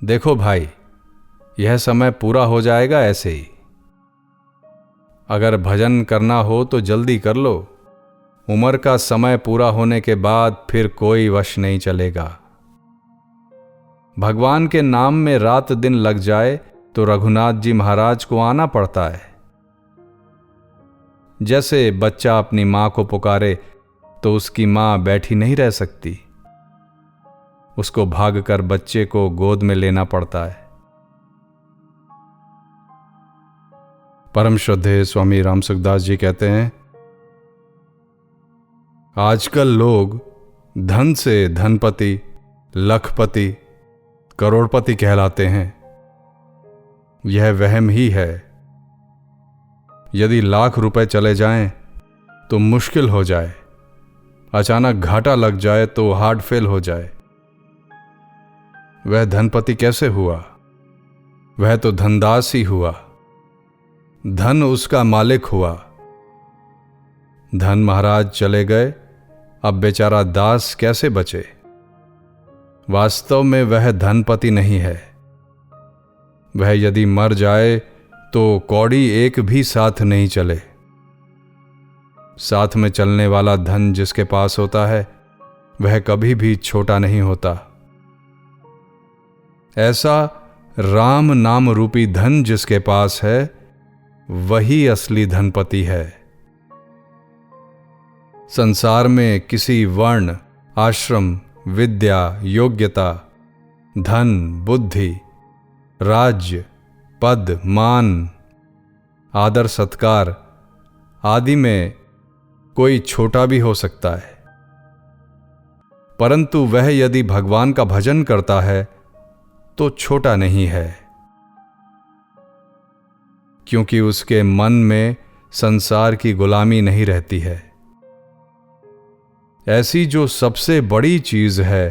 देखो भाई, यह समय पूरा हो जाएगा ऐसे ही। अगर भजन करना हो तो जल्दी कर लो। उम्र का समय पूरा होने के बाद फिर कोई वश नहीं चलेगा। भगवान के नाम में रात दिन लग जाए तो रघुनाथ जी महाराज को आना पड़ता है। जैसे बच्चा अपनी मां को पुकारे तो उसकी मां बैठी नहीं रह सकती, उसको भागकर बच्चे को गोद में लेना पड़ता है। परम श्रद्धेय स्वामी राम सुखदास जी कहते हैं, आजकल लोग धन से धनपति, लखपति, करोड़पति कहलाते हैं। यह वहम ही है। यदि लाख रुपए चले जाएं तो मुश्किल हो जाए, अचानक घाटा लग जाए तो हार्ट फेल हो जाए। वह धनपति कैसे हुआ? वह तो धनदास ही हुआ। धन उसका मालिक हुआ। धन महाराज चले गए, अब बेचारा दास कैसे बचे? वास्तव में वह धनपति नहीं है। वह यदि मर जाए तो कौड़ी एक भी साथ नहीं चले। साथ में चलने वाला धन जिसके पास होता है वह कभी भी छोटा नहीं होता। ऐसा राम नाम रूपी धन जिसके पास है वही असली धनपति है। संसार में किसी वर्ण, आश्रम, विद्या, योग्यता, धन, बुद्धि, राज्य, पद, मान, आदर सत्कार आदि में कोई छोटा भी हो सकता है, परंतु वह यदि भगवान का भजन करता है तो छोटा नहीं है, क्योंकि उसके मन में संसार की गुलामी नहीं रहती है। ऐसी जो सबसे बड़ी चीज है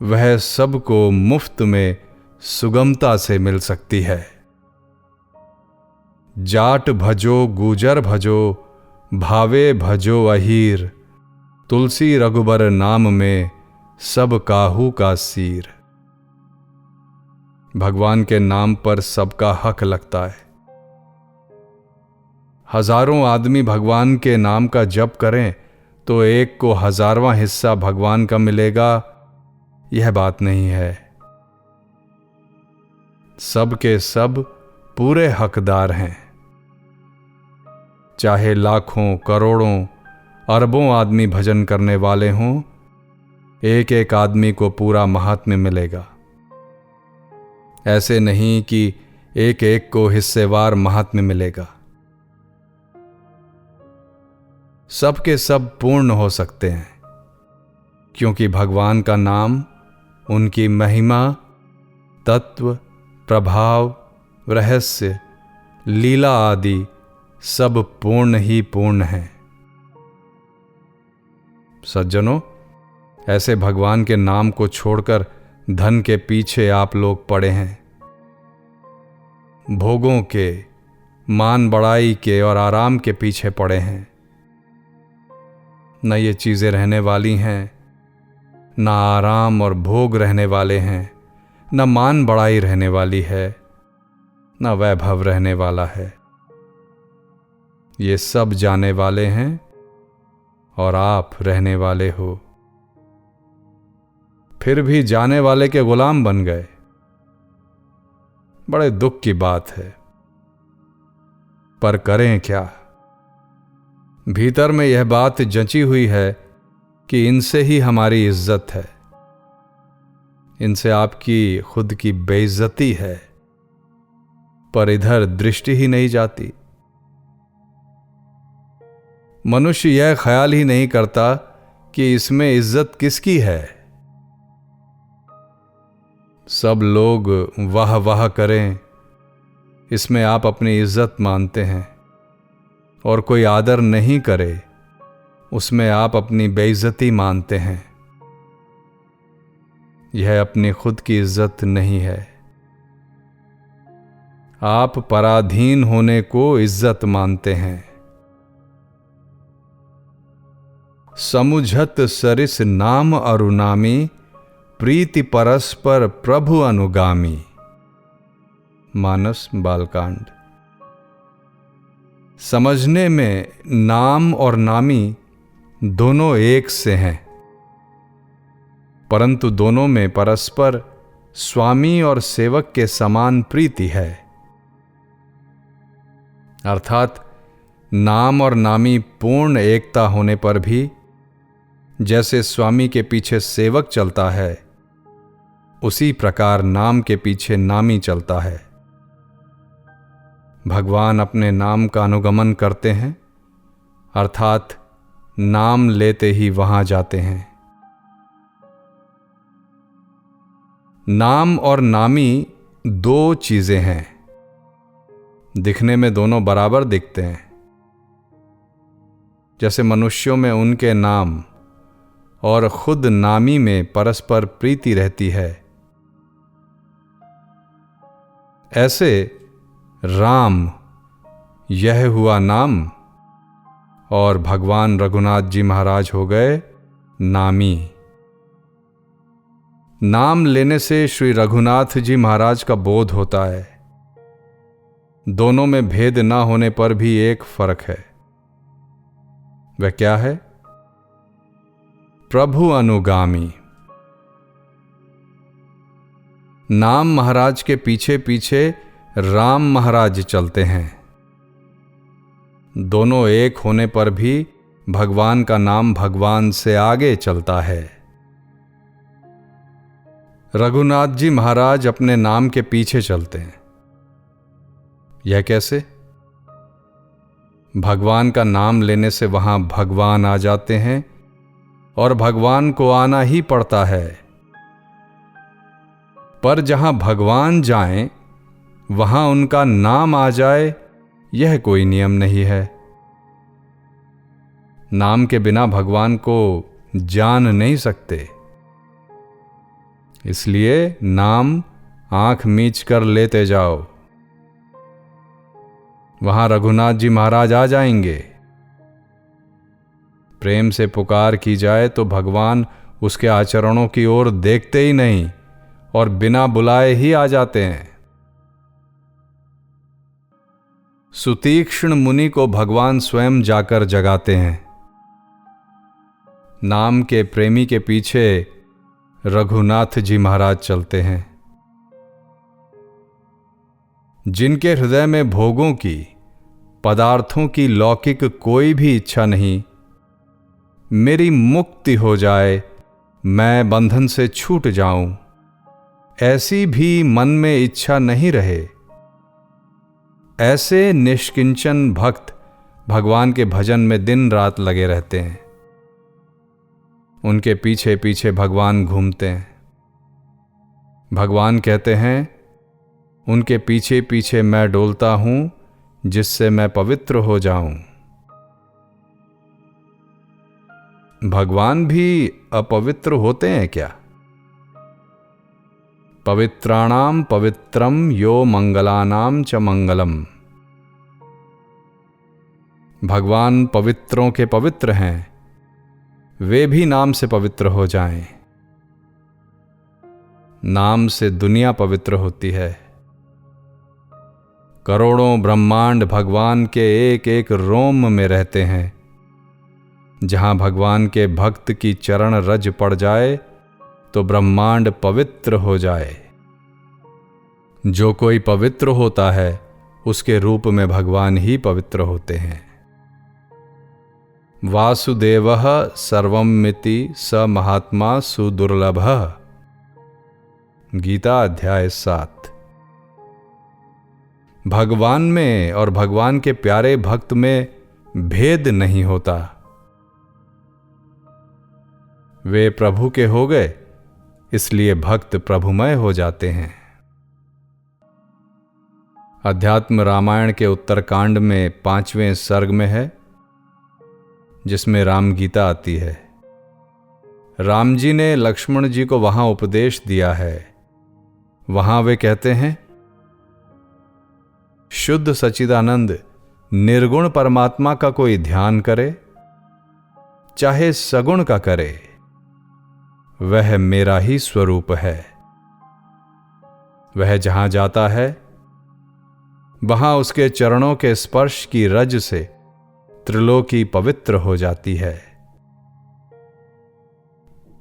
वह सबको मुफ्त में सुगमता से मिल सकती है। जाट भजो गुजर भजो, भावे भजो अहीर, तुलसी रघुबर नाम में सब काहू का सीर। भगवान के नाम पर सबका हक लगता है। हजारों आदमी भगवान के नाम का जप करें तो एक को 1000वां हिस्सा भगवान का मिलेगा, यह बात नहीं है। सब के सब पूरे हकदार हैं। चाहे लाखों, करोड़ों, अरबों आदमी भजन करने वाले हों, एक एक आदमी को पूरा महात्म्य मिलेगा। ऐसे नहीं कि एक एक को हिस्सेवार महात्म्य मिलेगा। सबके सब पूर्ण हो सकते हैं, क्योंकि भगवान का नाम, उनकी महिमा, तत्व, प्रभाव, रहस्य, लीला आदि सब पूर्ण ही पूर्ण हैं। सज्जनों, ऐसे भगवान के नाम को छोड़कर धन के पीछे आप लोग पड़े हैं। भोगों के, मान बढ़ाई के और आराम के पीछे पड़े हैं। न ये चीजें रहने वाली हैं, न आराम और भोग रहने वाले हैं, न मान बढ़ाई रहने वाली है, न वैभव रहने वाला है। ये सब जाने वाले हैं और आप रहने वाले हो। फिर भी जाने वाले के गुलाम बन गए। बड़े दुख की बात है, पर करें क्या? भीतर में यह बात जंची हुई है कि इनसे ही हमारी इज्जत है, इनसे आपकी खुद की बेइज्जती है, पर इधर दृष्टि ही नहीं जाती। मनुष्य यह ख्याल ही नहीं करता कि इसमें इज्जत किसकी है। सब लोग वाह वाह करें, इसमें आप अपनी इज्जत मानते हैं, और कोई आदर नहीं करे उसमें आप अपनी बेइज्जती मानते हैं। यह अपनी खुद की इज्जत नहीं है। आप पराधीन होने को इज्जत मानते हैं। समुझत सरिस नाम अरुनामी, प्रीति परस्पर प्रभु अनुगामी। मानस बालकांड। समझने में नाम और नामी दोनों एक से हैं, परंतु दोनों में परस्पर स्वामी और सेवक के समान प्रीति है। अर्थात नाम और नामी पूर्ण एकता होने पर भी जैसे स्वामी के पीछे सेवक चलता है, उसी प्रकार नाम के पीछे नामी चलता है। भगवान अपने नाम का अनुगमन करते हैं, अर्थात नाम लेते ही वहां जाते हैं। नाम और नामी दो चीजें हैं, दिखने में दोनों बराबर दिखते हैं। जैसे मनुष्यों में उनके नाम और खुद नामी में परस्पर प्रीति रहती है, ऐसे राम यह हुआ नाम और भगवान रघुनाथ जी महाराज हो गए नामी। नाम लेने से श्री रघुनाथ जी महाराज का बोध होता है। दोनों में भेद ना होने पर भी एक फर्क है। वह क्या है? प्रभु अनुगामी। नाम महाराज के पीछे पीछे राम महाराज चलते हैं। दोनों एक होने पर भी भगवान का नाम भगवान से आगे चलता है। रघुनाथ जी महाराज अपने नाम के पीछे चलते हैं। यह कैसे? भगवान का नाम लेने से वहां भगवान आ जाते हैं और भगवान को आना ही पड़ता है। पर जहां भगवान जाएं, वहां उनका नाम आ जाए, यह कोई नियम नहीं है। नाम के बिना भगवान को जान नहीं सकते। इसलिए नाम आंख मीच कर लेते जाओ, वहां रघुनाथ जी महाराज आ जाएंगे। प्रेम से पुकार की जाए तो भगवान उसके आचरणों की ओर देखते ही नहीं और बिना बुलाए ही आ जाते हैं। सुतीक्ष्ण मुनि को भगवान स्वयं जाकर जगाते हैं। नाम के प्रेमी के पीछे रघुनाथ जी महाराज चलते हैं। जिनके हृदय में भोगों की, पदार्थों की लौकिक कोई भी इच्छा नहीं, मेरी मुक्ति हो जाए, मैं बंधन से छूट जाऊं, ऐसी भी मन में इच्छा नहीं रहे, ऐसे निष्किंचन भक्त भगवान के भजन में दिन रात लगे रहते हैं। उनके पीछे पीछे भगवान घूमते हैं। भगवान कहते हैं, उनके पीछे पीछे मैं डोलता हूं, जिससे मैं पवित्र हो जाऊं। भगवान भी अपवित्र होते हैं क्या? पवित्राणाम पवित्रम यो मंगलानाम च मंगलम। भगवान पवित्रों के पवित्र हैं, वे भी नाम से पवित्र हो जाएं। नाम से दुनिया पवित्र होती है। करोड़ों ब्रह्मांड भगवान के एक एक रोम में रहते हैं। जहां भगवान के भक्त की चरण रज पड़ जाए तो ब्रह्मांड पवित्र हो जाए। जो कोई पवित्र होता है, उसके रूप में भगवान ही पवित्र होते हैं। वासुदेवः सर्वमिति स महात्मा सुदुर्लभः। गीता अध्याय 7। भगवान में और भगवान के प्यारे भक्त में भेद नहीं होता। वे प्रभु के हो गए, इसलिए भक्त प्रभुमय हो जाते हैं। अध्यात्म रामायण के उत्तरकांड में 5वें सर्ग में है, जिसमें राम गीता आती है। राम जी ने लक्ष्मण जी को वहां उपदेश दिया है। वहां वे कहते हैं, शुद्ध सच्चिदानंद निर्गुण परमात्मा का कोई ध्यान करे, चाहे सगुण का करे, वह मेरा ही स्वरूप है। वह जहां जाता है वहां उसके चरणों के स्पर्श की रज से त्रिलोकी पवित्र हो जाती है।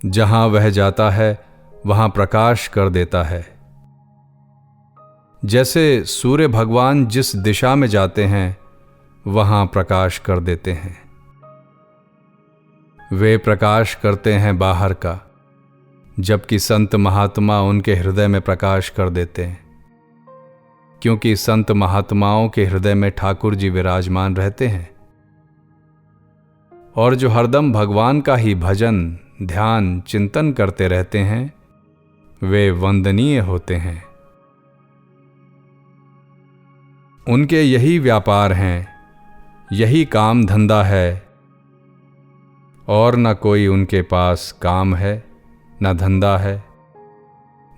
जहां वह जाता है वहां प्रकाश कर देता है। जैसे सूर्य भगवान जिस दिशा में जाते हैं वहां प्रकाश कर देते हैं। वे प्रकाश करते हैं बाहर का, जबकि संत महात्मा उनके हृदय में प्रकाश कर देते हैं, क्योंकि संत महात्माओं के हृदय में ठाकुर जी विराजमान रहते हैं और जो हरदम भगवान का ही भजन, ध्यान, चिंतन करते रहते हैं वे वंदनीय होते हैं। उनके यही व्यापार हैं, यही काम धंधा है और न कोई उनके पास काम है, न धंधा है,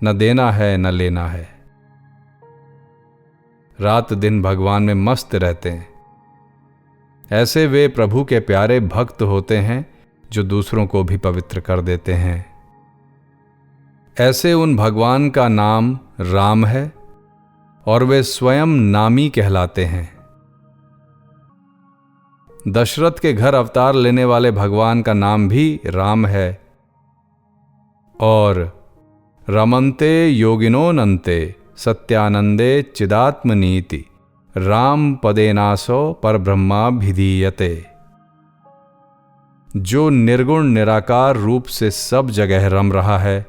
न देना है न लेना है। रात दिन भगवान में मस्त रहते हैं। ऐसे वे प्रभु के प्यारे भक्त होते हैं जो दूसरों को भी पवित्र कर देते हैं। ऐसे उन भगवान का नाम राम है और वे स्वयं नामी कहलाते हैं। दशरथ के घर अवतार लेने वाले भगवान का नाम भी राम है और रमन्ते योगिनोनन्ते सत्यानंदे चिदात्मनीति राम पदेनासो परब्रह्माभिधीयते। जो निर्गुण निराकार रूप से सब जगह रम रहा है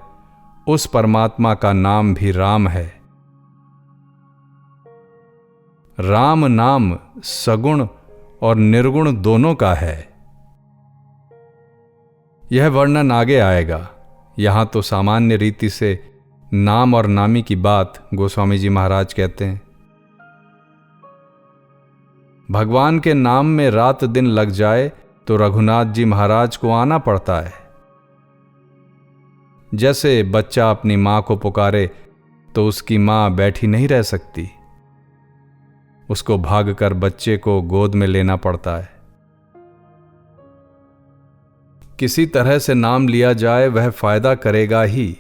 उस परमात्मा का नाम भी राम है। राम नाम सगुण और निर्गुण दोनों का है। यह वर्णन आगे आएगा। यहां तो सामान्य रीति से नाम और नामी की बात गोस्वामी जी महाराज कहते हैं। भगवान के नाम में रात दिन लग जाए तो रघुनाथ जी महाराज को आना पड़ता है। जैसे बच्चा अपनी मां को पुकारे तो उसकी मां बैठी नहीं रह सकती, उसको भागकर बच्चे को गोद में लेना पड़ता है। किसी तरह से नाम लिया जाए वह फायदा करेगा ही,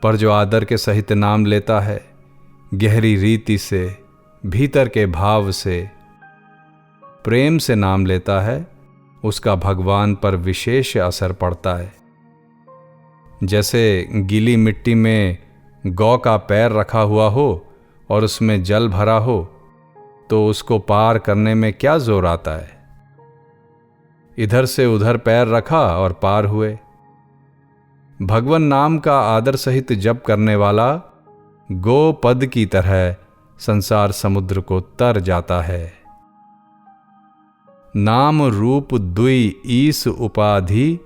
पर जो आदर के सहित नाम लेता है, गहरी रीति से, भीतर के भाव से, प्रेम से नाम लेता है, उसका भगवान पर विशेष असर पड़ता है। जैसे गीली मिट्टी में गौ का पैर रखा हुआ हो और उसमें जल भरा हो तो उसको पार करने में क्या जोर आता है। इधर से उधर पैर रखा और पार हुए। भगवान नाम का आदर सहित जप करने वाला गोपद की तरह संसार समुद्र को तर जाता है। नाम रूप दुई ईस उपाधि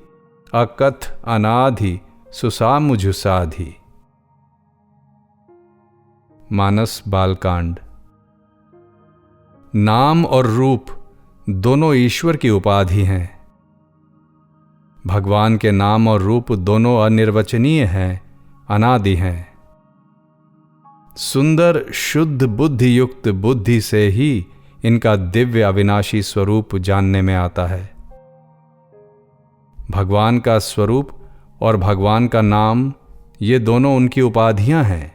अकथ अनाधि सुसामुझुसाधि। मानस बालकांड। नाम और रूप दोनों ईश्वर की उपाधि हैं। भगवान के नाम और रूप दोनों अनिर्वचनीय हैं, अनादि हैं। सुंदर शुद्ध बुद्धि युक्त बुद्धि से ही इनका दिव्य अविनाशी स्वरूप जानने में आता है। भगवान का स्वरूप और भगवान का नाम ये दोनों उनकी उपाधियां हैं।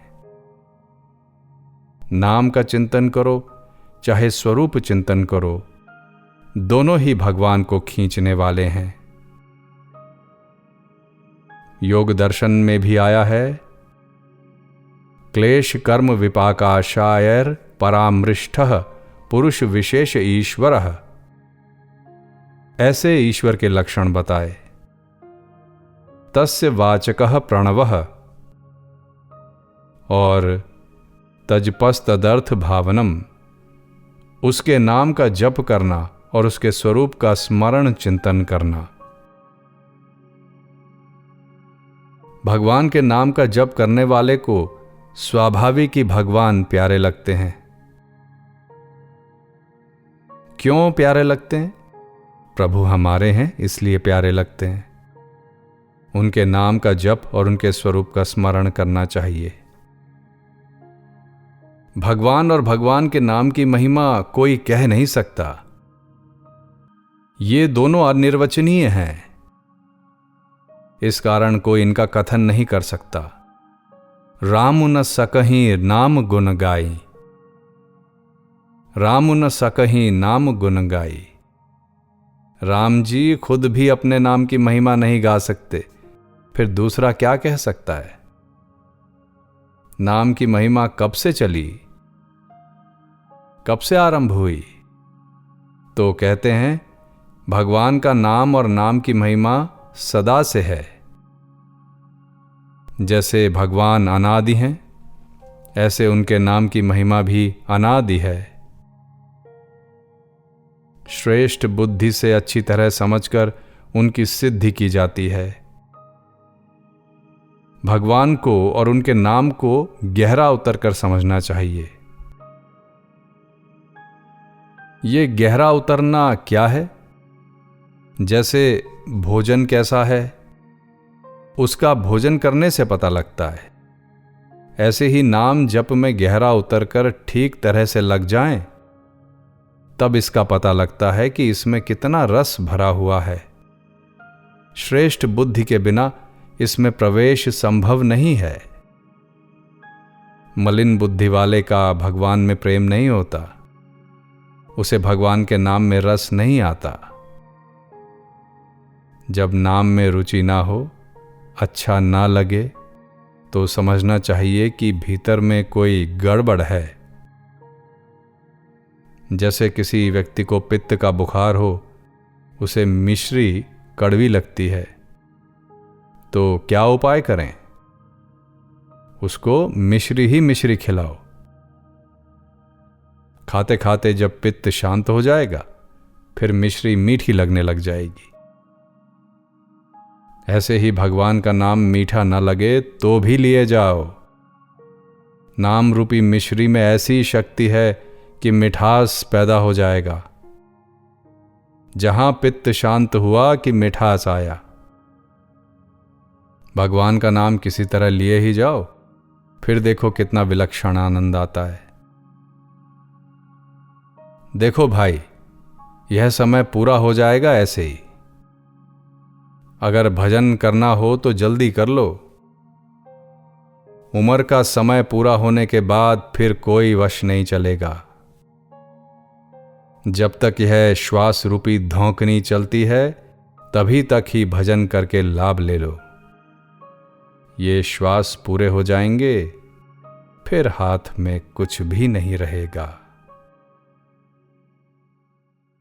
नाम का चिंतन करो चाहे स्वरूप चिंतन करो, दोनों ही भगवान को खींचने वाले हैं। योग दर्शन में भी आया है, क्लेश कर्म विपाकाशायर परामृष्टः पुरुष विशेष ईश्वरः। ऐसे ईश्वर के लक्षण बताए। तस्य वाचकः प्रणवः और तजपस्तदर्थ भावनम। उसके नाम का जप करना और उसके स्वरूप का स्मरण चिंतन करना। भगवान के नाम का जप करने वाले को स्वाभाविक ही भगवान प्यारे लगते हैं। क्यों प्यारे लगते हैं? प्रभु हमारे हैं इसलिए प्यारे लगते हैं। उनके नाम का जप और उनके स्वरूप का स्मरण करना चाहिए। भगवान और भगवान के नाम की महिमा कोई कह नहीं सकता। ये दोनों अनिर्वचनीय हैं। इस कारण कोई इनका कथन नहीं कर सकता। राम न सकहीं नाम गुण गाई, राम न सकहीं नाम गुण गाई। राम जी खुद भी अपने नाम की महिमा नहीं गा सकते, फिर दूसरा क्या कह सकता है? नाम की महिमा कब से चली, कब से आरंभ हुई? तो कहते हैं भगवान का नाम और नाम की महिमा सदा से है। जैसे भगवान अनादि हैं, ऐसे उनके नाम की महिमा भी अनादि है। श्रेष्ठ बुद्धि से अच्छी तरह समझकर उनकी सिद्धि की जाती है। भगवान को और उनके नाम को गहरा उतरकर समझना चाहिए। ये गहरा उतरना क्या है? जैसे भोजन कैसा है, उसका भोजन करने से पता लगता है, ऐसे ही नाम जप में गहरा उतरकर ठीक तरह से लग जाएं, तब इसका पता लगता है कि इसमें कितना रस भरा हुआ है। श्रेष्ठ बुद्धि के बिना इसमें प्रवेश संभव नहीं है। मलिन बुद्धि वाले का भगवान में प्रेम नहीं होता, उसे भगवान के नाम में रस नहीं आता। जब नाम में रुचि ना हो, अच्छा ना लगे, तो समझना चाहिए कि भीतर में कोई गड़बड़ है। जैसे किसी व्यक्ति को पित्त का बुखार हो, उसे मिश्री कड़वी लगती है, तो क्या उपाय करें? उसको मिश्री ही मिश्री खिलाओ। खाते खाते जब पित्त शांत हो जाएगा, फिर मिश्री मीठी लगने लग जाएगी। ऐसे ही भगवान का नाम मीठा न लगे तो भी लिए जाओ। नाम रूपी मिश्री में ऐसी शक्ति है कि मिठास पैदा हो जाएगा। जहां पित्त शांत हुआ कि मिठास आया। भगवान का नाम किसी तरह लिए ही जाओ, फिर देखो कितना विलक्षण आनंद आता है। देखो भाई, यह समय पूरा हो जाएगा ऐसे ही। अगर भजन करना हो तो जल्दी कर लो। उम्र का समय पूरा होने के बाद फिर कोई वश नहीं चलेगा। जब तक यह श्वास रूपी धौंकनी चलती है, तभी तक ही भजन करके लाभ ले लो। ये श्वास पूरे हो जाएंगे, फिर हाथ में कुछ भी नहीं रहेगा।